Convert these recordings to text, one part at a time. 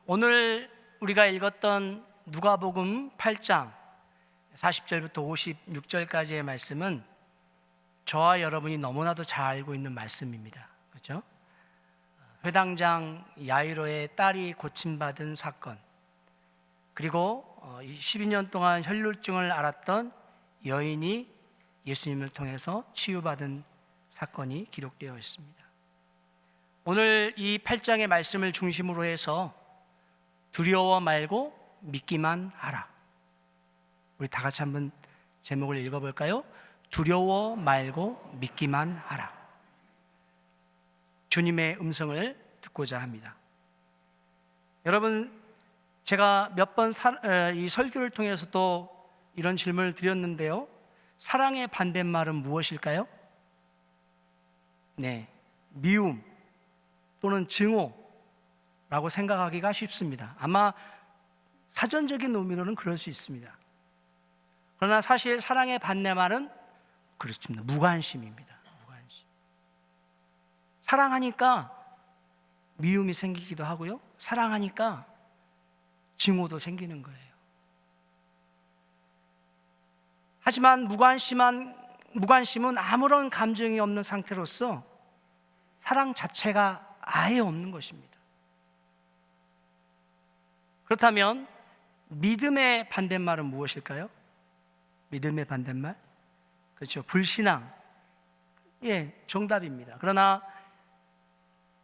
오늘 우리가 읽었던 누가복음 8장 40절부터 56절까지의 말씀은 저와 여러분이 너무나도 잘 알고 있는 말씀입니다. 그렇죠? 회당장 야이로의 딸이 고침받은 사건, 그리고 12년 동안 혈루증을 앓았던 여인이 예수님을 통해서 치유받은 사건이 기록되어 있습니다. 오늘 이 8장의 말씀을 중심으로 해서 두려워 말고 믿기만 하라. 우리 다 같이 한번 제목을 읽어볼까요? 두려워 말고 믿기만 하라. 주님의 음성을 듣고자 합니다. 여러분, 제가 몇 번 이 설교를 통해서도 이런 질문을 드렸는데요. 사랑의 반대말은 무엇일까요? 네, 미움 또는 증오라고 생각하기가 쉽습니다. 아마 사전적인 의미로는 그럴 수 있습니다. 그러나 사실 사랑의 반대말은 그렇습니다. 무관심입니다. 무관심. 사랑하니까 미움이 생기기도 하고요. 사랑하니까 증오도 생기는 거예요. 하지만 무관심은 아무런 감정이 없는 상태로서 사랑 자체가 아예 없는 것입니다. 그렇다면 믿음의 반대말은 무엇일까요? 믿음의 반대말? 그렇죠. 불신앙. 예, 정답입니다. 그러나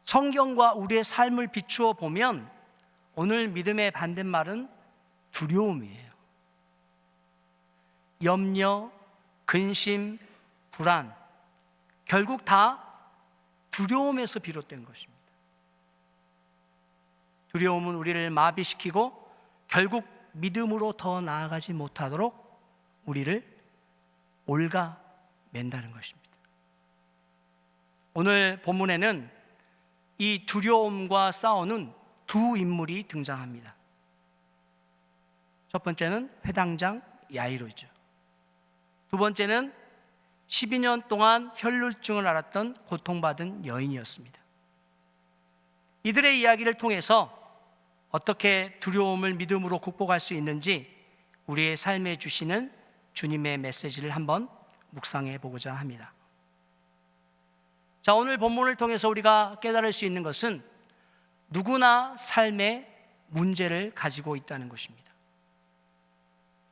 성경과 우리의 삶을 비추어 보면 오늘 믿음의 반대말은 두려움이에요. 염려, 근심, 불안, 결국 다 두려움에서 비롯된 것입니다. 두려움은 우리를 마비시키고 결국 믿음으로 더 나아가지 못하도록 우리를 올가맨다는 것입니다. 오늘 본문에는 이 두려움과 싸우는 두 인물이 등장합니다. 첫 번째는 회당장 야이로죠. 두 번째는 12년 동안 혈루증을 앓았던 고통받은 여인이었습니다. 이들의 이야기를 통해서 어떻게 두려움을 믿음으로 극복할 수 있는지 우리의 삶에 주시는 주님의 메시지를 한번 묵상해 보고자 합니다. 자, 오늘 본문을 통해서 우리가 깨달을 수 있는 것은 누구나 삶에 문제를 가지고 있다는 것입니다.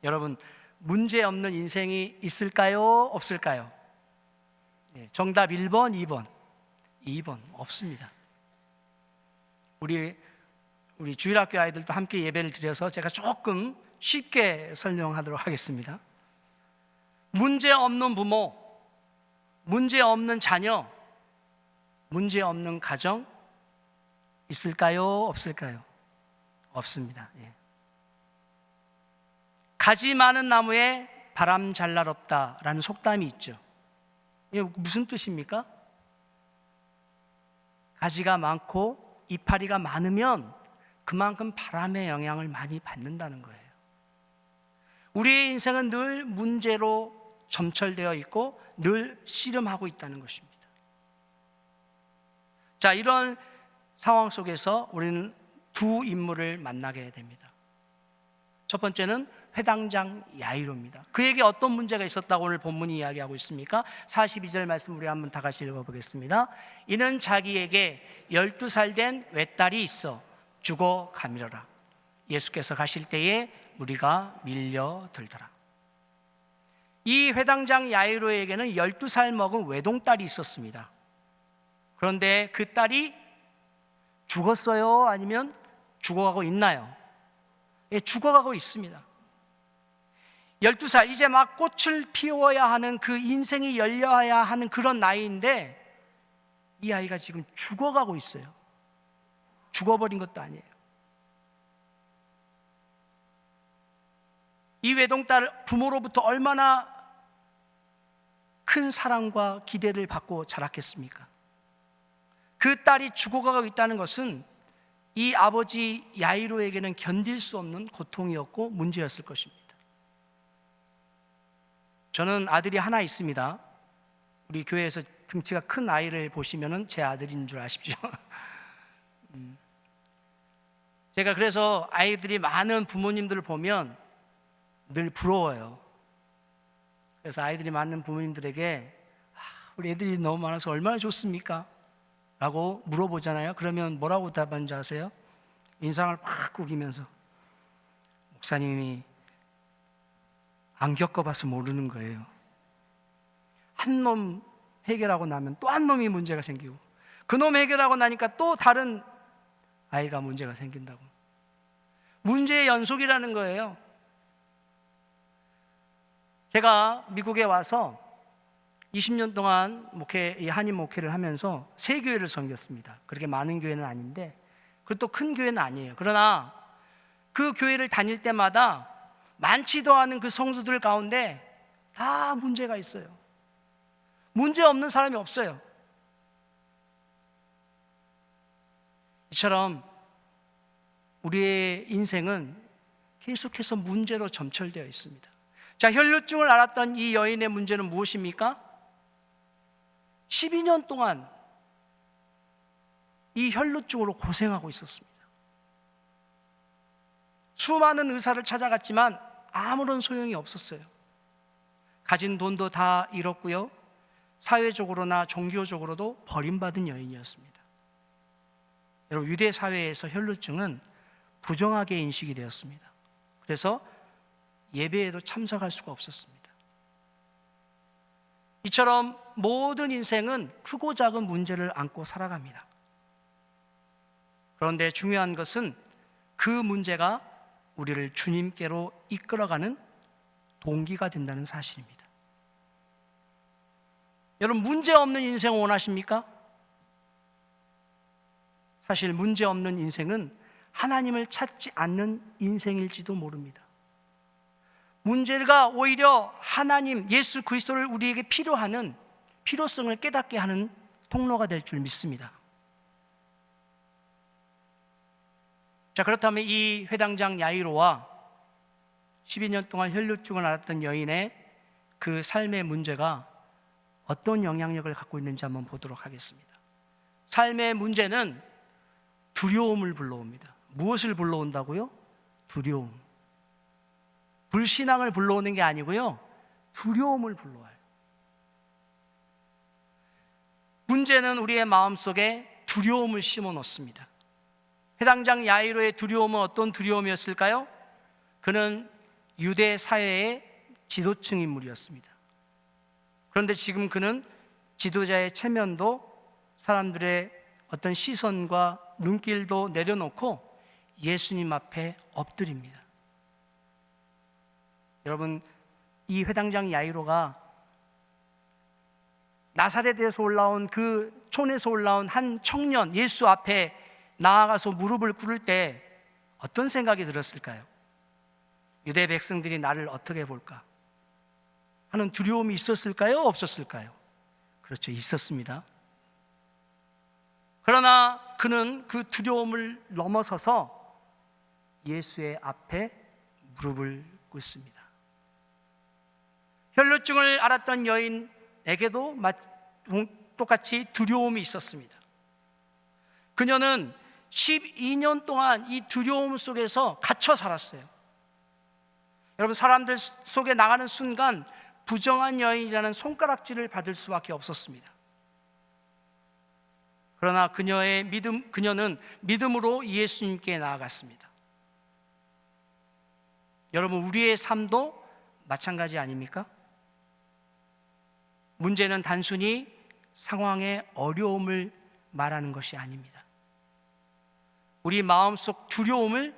여러분, 문제 없는 인생이 있을까요? 없을까요? 네, 정답 1번, 2번 없습니다. 우리 주일학교 아이들도 함께 예배를 드려서 제가 조금 쉽게 설명하도록 하겠습니다. 문제 없는 부모, 문제 없는 자녀, 문제 없는 가정 있을까요? 없을까요? 없습니다. 예. 가지 많은 나무에 바람 잘 날 없다라는 속담이 있죠. 이게 무슨 뜻입니까? 가지가 많고 이파리가 많으면 그만큼 바람의 영향을 많이 받는다는 거예요. 우리의 인생은 늘 문제로 점철되어 있고 늘 씨름하고 있다는 것입니다. 자, 이런 상황 속에서 우리는 두 인물을 만나게 됩니다. 첫 번째는 회당장 야이로입니다. 그에게 어떤 문제가 있었다고 오늘 본문이 이야기하고 있습니까? 42절 말씀 우리 한번 다 같이 읽어보겠습니다. 이는 자기에게 12살 된 외딸이 있어 죽어 가밀어라. 예수께서 가실 때에 무리가 밀려들더라. 이 회당장 야이로에게는 12살 먹은 외동딸이 있었습니다. 그런데 그 딸이 죽었어요? 아니면 죽어가고 있나요? 예, 죽어가고 있습니다. 12살, 이제 막 꽃을 피워야 하는, 그 인생이 열려야 하는 그런 나이인데 이 아이가 지금 죽어가고 있어요. 죽어버린 것도 아니에요. 이 외동딸 부모로부터 얼마나 큰 사랑과 기대를 받고 자랐겠습니까? 그 딸이 죽어가고 있다는 것은 이 아버지 야이로에게는 견딜 수 없는 고통이었고 문제였을 것입니다. 저는 아들이 하나 있습니다. 우리 교회에서 등치가 큰 아이를 보시면 제 아들인 줄 아십시오. 제가 그래서 아이들이 많은 부모님들을 보면 늘 부러워요. 그래서 아이들이 많은 부모님들에게 우리 애들이 너무 많아서 얼마나 좋습니까? 라고 물어보잖아요. 그러면 뭐라고 답하는지 아세요? 인상을 확 구기면서 목사님이 안 겪어봐서 모르는 거예요. 한 놈 해결하고 나면 또 한 놈이 문제가 생기고 그 놈 해결하고 나니까 또 다른 아이가 문제가 생긴다고. 문제의 연속이라는 거예요. 제가 미국에 와서 20년 동안 한인 목회를 하면서 세 교회를 섬겼습니다. 그렇게 많은 교회는 아닌데 그것도 큰 교회는 아니에요. 그러나 그 교회를 다닐 때마다 많지도 않은 그 성도들 가운데 다 문제가 있어요. 문제 없는 사람이 없어요. 이처럼 우리의 인생은 계속해서 문제로 점철되어 있습니다. 자, 혈루증을 앓았던 이 여인의 문제는 무엇입니까? 12년 동안 이 혈루증으로 고생하고 있었습니다. 수많은 의사를 찾아갔지만 아무런 소용이 없었어요. 가진 돈도 다 잃었고요. 사회적으로나 종교적으로도 버림받은 여인이었습니다. 여러분, 유대 사회에서 혈루증은 부정하게 인식이 되었습니다. 그래서 예배에도 참석할 수가 없었습니다. 이처럼 모든 인생은 크고 작은 문제를 안고 살아갑니다. 그런데 중요한 것은 그 문제가 우리를 주님께로 이끌어가는 동기가 된다는 사실입니다. 여러분, 문제 없는 인생 원하십니까? 사실 문제 없는 인생은 하나님을 찾지 않는 인생일지도 모릅니다. 문제가 오히려 하나님, 예수 그리스도를 우리에게 필요하는 필요성을 깨닫게 하는 통로가 될 줄 믿습니다. 자, 그렇다면 이 회당장 야이로와 12년 동안 혈루증을 앓았던 여인의 그 삶의 문제가 어떤 영향력을 갖고 있는지 한번 보도록 하겠습니다. 삶의 문제는 두려움을 불러옵니다. 무엇을 불러온다고요? 두려움. 불신앙을 불러오는 게 아니고요, 두려움을 불러와요. 문제는 우리의 마음속에 두려움을 심어 놓습니다. 회당장 야이로의 두려움은 어떤 두려움이었을까요? 그는 유대 사회의 지도층 인물이었습니다. 그런데 지금 그는 지도자의 체면도 사람들의 어떤 시선과 눈길도 내려놓고 예수님 앞에 엎드립니다. 여러분, 이 회당장 야이로가 나사렛에서 올라온 그 촌에서 올라온 한 청년 예수 앞에 나아가서 무릎을 꿇을 때 어떤 생각이 들었을까요? 유대 백성들이 나를 어떻게 볼까 하는 두려움이 있었을까요? 없었을까요? 그렇죠, 있었습니다. 그러나 그는 그 두려움을 넘어서서 예수의 앞에 무릎을 꿇습니다. 혈루증을 앓았던 여인에게도 똑같이 두려움이 있었습니다. 그녀는 12년 동안 이 두려움 속에서 갇혀 살았어요. 여러분, 사람들 속에 나가는 순간 부정한 여인이라는 손가락질을 받을 수밖에 없었습니다. 그러나 그녀는 믿음으로 예수님께 나아갔습니다. 여러분, 우리의 삶도 마찬가지 아닙니까? 문제는 단순히 상황의 어려움을 말하는 것이 아닙니다. 우리 마음속 두려움을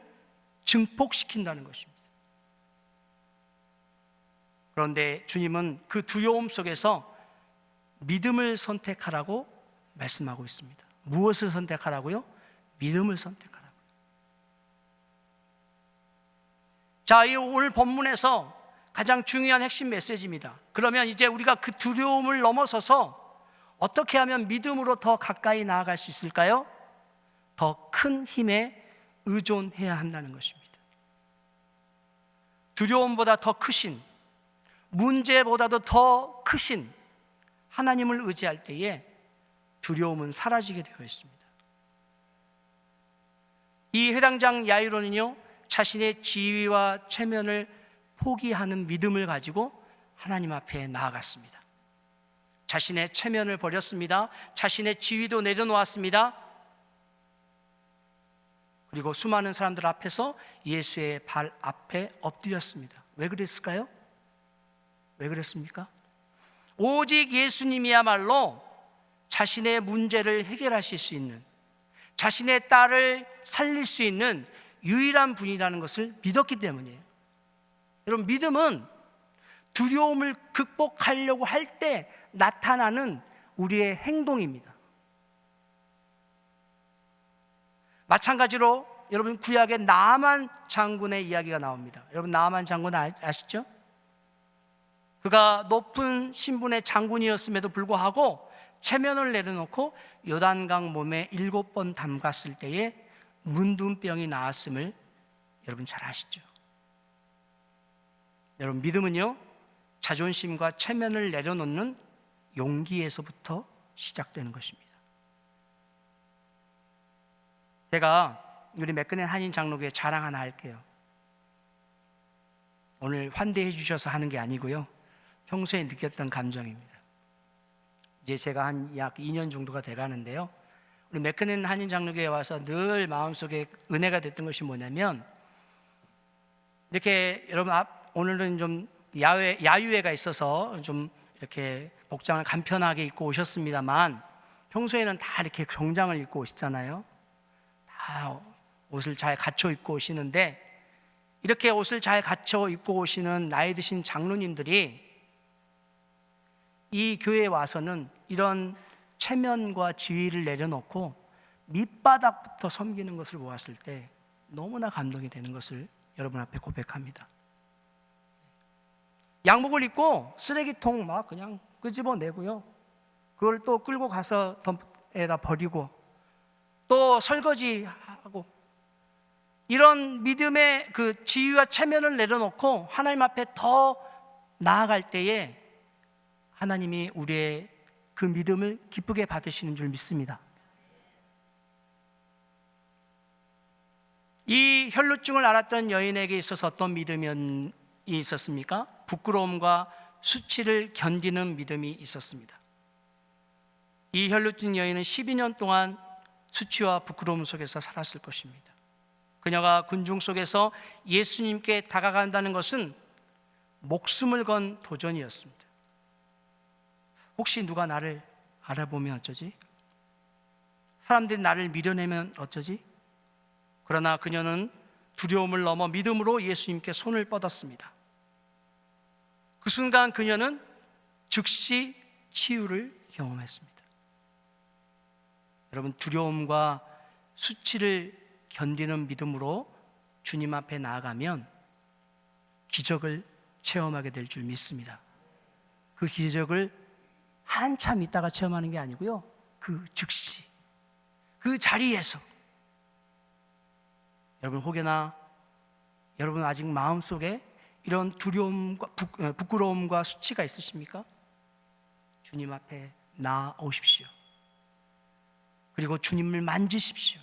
증폭시킨다는 것입니다. 그런데 주님은 그 두려움 속에서 믿음을 선택하라고 말씀하고 있습니다. 무엇을 선택하라고요? 믿음을 선택하라고. 자, 이 오늘 본문에서 가장 중요한 핵심 메시지입니다. 그러면 이제 우리가 그 두려움을 넘어서서 어떻게 하면 믿음으로 더 가까이 나아갈 수 있을까요? 더 큰 힘에 의존해야 한다는 것입니다. 두려움보다 더 크신, 문제보다도 더 크신 하나님을 의지할 때에 두려움은 사라지게 되어 있습니다. 이 이 회당장 야이로는요, 자신의 지위와 체면을 포기하는 믿음을 가지고 하나님 앞에 나아갔습니다. 자신의 체면을 버렸습니다. 자신의 지위도 내려놓았습니다. 그리고 수많은 사람들 앞에서 예수의 발 앞에 엎드렸습니다. 왜 그랬을까요? 왜 그랬습니까? 오직 예수님이야말로 자신의 문제를 해결하실 수 있는, 자신의 딸을 살릴 수 있는 유일한 분이라는 것을 믿었기 때문이에요. 여러분, 믿음은 두려움을 극복하려고 할 때 나타나는 우리의 행동입니다. 마찬가지로 여러분, 구약의 나아만 장군의 이야기가 나옵니다. 여러분, 나아만 장군 아시죠? 그가 높은 신분의 장군이었음에도 불구하고 체면을 내려놓고 요단강 몸에 7번 담갔을 때에 문둥병이 나았음을 여러분 잘 아시죠? 여러분, 믿음은요, 자존심과 체면을 내려놓는 용기에서부터 시작되는 것입니다. 제가 우리 맥그넨 한인 장로교회 자랑 하나 할게요. 오늘 환대해 주셔서 하는 게 아니고요, 평소에 느꼈던 감정입니다. 이제 제가 한 약 2년 정도가 돼가는데요, 우리 맥그넨 한인 장로교회에 와서 늘 마음속에 은혜가 됐던 것이 뭐냐면, 이렇게 여러분, 오늘은 좀 야유회가 있어서 좀 이렇게 복장을 간편하게 입고 오셨습니다만, 평소에는 다 이렇게 정장을 입고 오시잖아요. 다 옷을 잘 갖춰 입고 오시는데, 이렇게 옷을 잘 갖춰 입고 오시는 나이 드신 장로님들이 이 교회에 와서는 이런 체면과 지위를 내려놓고 밑바닥부터 섬기는 것을 보았을 때 너무나 감동이 되는 것을 여러분 앞에 고백합니다. 양복을 입고 쓰레기통 막 그냥 끄집어내고요, 그걸 또 끌고 가서 덤프에다 버리고 또 설거지하고, 이런 믿음의 그 지위와 체면을 내려놓고 하나님 앞에 더 나아갈 때에 하나님이 우리의 그 믿음을 기쁘게 받으시는 줄 믿습니다. 이 혈루증을 앓았던 여인에게 있어서 어떤 믿음이 있었습니까? 부끄러움과 수치를 견디는 믿음이 있었습니다. 이 혈루증 여인은 12년 동안 수치와 부끄러움 속에서 살았을 것입니다. 그녀가 군중 속에서 예수님께 다가간다는 것은 목숨을 건 도전이었습니다. 혹시 누가 나를 알아보면 어쩌지? 사람들이 나를 밀어내면 어쩌지? 그러나 그녀는 두려움을 넘어 믿음으로 예수님께 손을 뻗었습니다. 그 순간 그녀는 즉시 치유를 경험했습니다. 여러분, 두려움과 수치를 견디는 믿음으로 주님 앞에 나아가면 기적을 체험하게 될 줄 믿습니다. 그 기적을 한참 있다가 체험하는 게 아니고요, 그 즉시, 그 자리에서. 여러분, 혹여나 여러분 아직 마음속에 이런 두려움과 부끄러움과 수치가 있으십니까? 주님 앞에 나아오십시오. 그리고 주님을 만지십시오.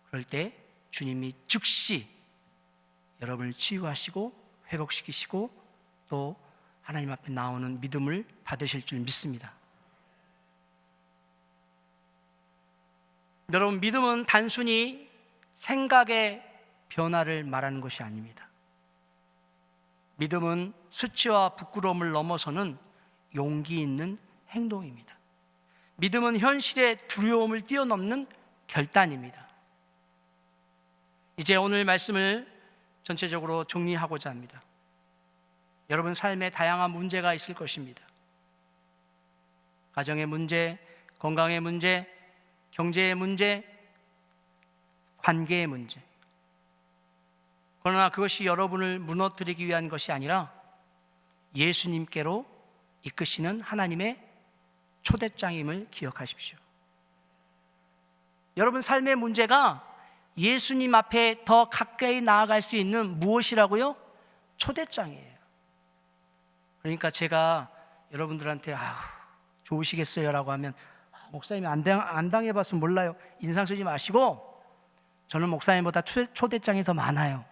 그럴 때 주님이 즉시 여러분을 치유하시고 회복시키시고 또 하나님 앞에 나오는 믿음을 받으실 줄 믿습니다. 여러분, 믿음은 단순히 생각의 변화를 말하는 것이 아닙니다. 믿음은 수치와 부끄러움을 넘어서는 용기 있는 행동입니다. 믿음은 현실의 두려움을 뛰어넘는 결단입니다. 이제 오늘 말씀을 전체적으로 정리하고자 합니다. 여러분 삶에 다양한 문제가 있을 것입니다. 가정의 문제, 건강의 문제, 경제의 문제, 관계의 문제. 그러나 그것이 여러분을 무너뜨리기 위한 것이 아니라 예수님께로 이끄시는 하나님의 초대장임을 기억하십시오. 여러분 삶의 문제가 예수님 앞에 더 가까이 나아갈 수 있는 무엇이라고요? 초대장이에요. 그러니까 제가 여러분들한테 좋으시겠어요? 라고 하면 목사님이 안 당해봤으면 몰라요. 인상 쓰지 마시고 저는 목사님보다 초대장이 더 많아요.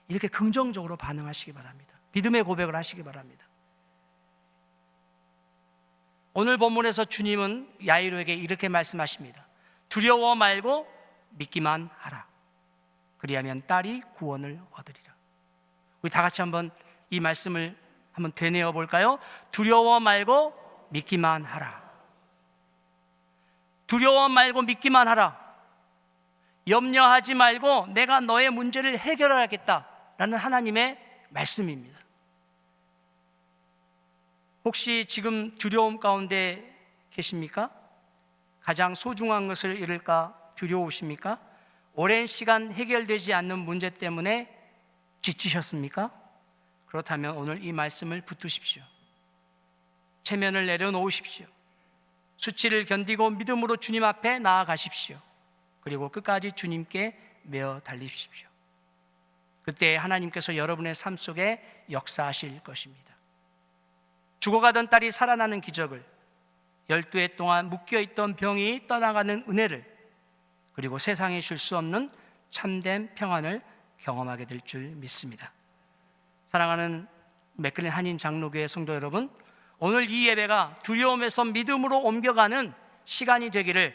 이렇게 긍정적으로 반응하시기 바랍니다. 믿음의 고백을 하시기 바랍니다. 오늘 본문에서 주님은 야이로에게 이렇게 말씀하십니다. 두려워 말고 믿기만 하라. 그리하면 딸이 구원을 얻으리라. 우리 다 같이 한번 이 말씀을 한번 되뇌어 볼까요? 두려워 말고 믿기만 하라. 두려워 말고 믿기만 하라. 염려하지 말고 내가 너의 문제를 해결하겠다라는 하나님의 말씀입니다. 혹시 지금 두려움 가운데 계십니까? 가장 소중한 것을 잃을까 두려우십니까? 오랜 시간 해결되지 않는 문제 때문에 지치셨습니까? 그렇다면 오늘 이 말씀을 붙드십시오. 체면을 내려놓으십시오. 수치를 견디고 믿음으로 주님 앞에 나아가십시오. 그리고 끝까지 주님께 매어 달리십시오. 그때 하나님께서 여러분의 삶 속에 역사하실 것입니다. 죽어가던 딸이 살아나는 기적을, 12해 동안 묶여있던 병이 떠나가는 은혜를, 그리고 세상에 줄 수 없는 참된 평안을 경험하게 될 줄 믿습니다. 사랑하는 맥클린 한인 장로교회 성도 여러분, 오늘 이 예배가 두려움에서 믿음으로 옮겨가는 시간이 되기를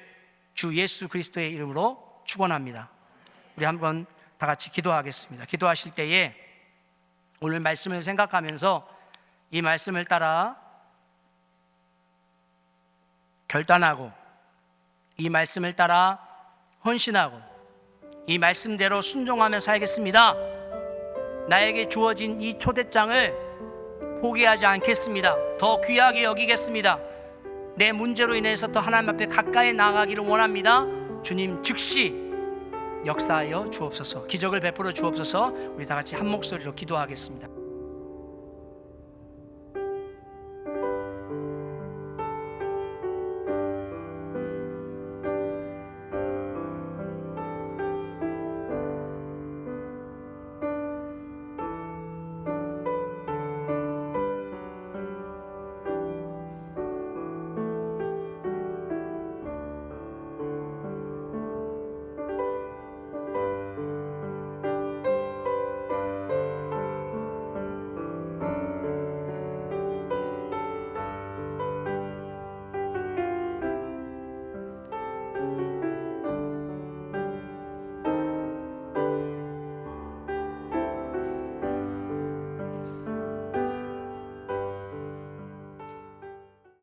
주 예수 그리스도의 이름으로 축원합니다. 우리 한번 다 같이 기도하겠습니다. 기도하실 때에 오늘 말씀을 생각하면서 이 말씀을 따라 결단하고, 이 말씀을 따라 헌신하고, 이 말씀대로 순종하며 살겠습니다. 나에게 주어진 이 초대장을 포기하지 않겠습니다. 더 귀하게 여기겠습니다. 내 문제로 인해서 더 하나님 앞에 가까이 나아가기를 원합니다. 주님 즉시 역사하여 주옵소서. 기적을 베풀어 주옵소서. 우리 다 같이 한 목소리로 기도하겠습니다.